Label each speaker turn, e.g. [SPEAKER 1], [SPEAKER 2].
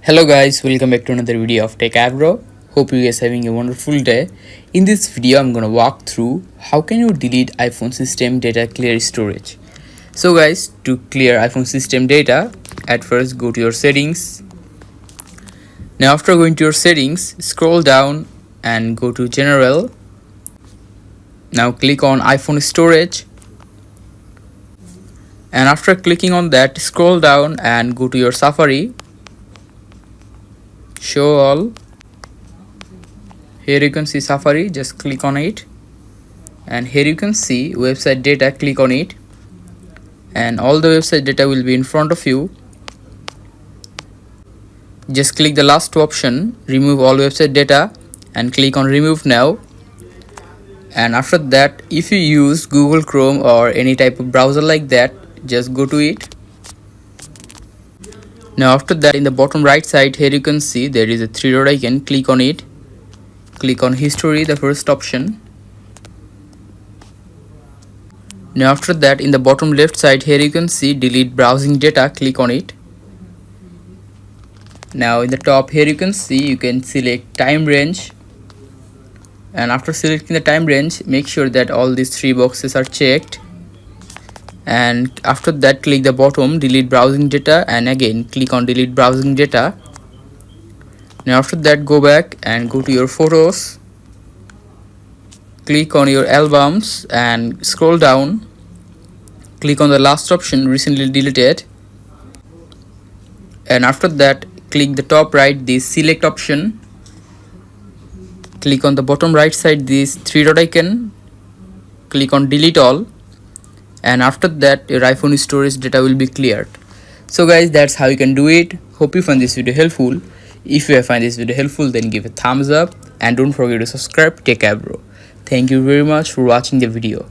[SPEAKER 1] Hello guys, welcome back to another video of Techavro. Hope you guys are having a wonderful day. In this video, I'm gonna walk through how can you delete iPhone system data clear storage. So guys, to clear iPhone system data, at first go to your settings. Now after going to your settings, scroll down and go to general. Now click on iPhone storage. And after clicking on that, scroll down and go to your Safari. Show all. Here you can see Safari, just click on it, and here you can see website data, click on it, and all the website data will be in front of you. Just click the last option, remove all website data, and click on remove now. And after that, if you use Google Chrome or any type of browser like that, just go to it. Now after that, in the bottom right side, here you can see there is a three dot icon, click on it. Click on history, the first option. Now after that, in the bottom left side, here you can see delete browsing data, click on it. Now in the top here you can see you can select time range, and after selecting the time range, make sure that all these three boxes are checked. And after that, click the bottom delete browsing data, and again click on delete browsing data. Now after that, go back and go to your photos, click on your albums and scroll down, click on the last option recently deleted, and after that click the top right this select option, click on the bottom right side this three dot icon, click on delete all, and after that your iPhone storage data will be cleared. So guys, that's how you can do it. Hope you find this video helpful. If you have find this video helpful, then give a thumbs up and don't forget to subscribe to Techavro. Thank you very much for watching the video.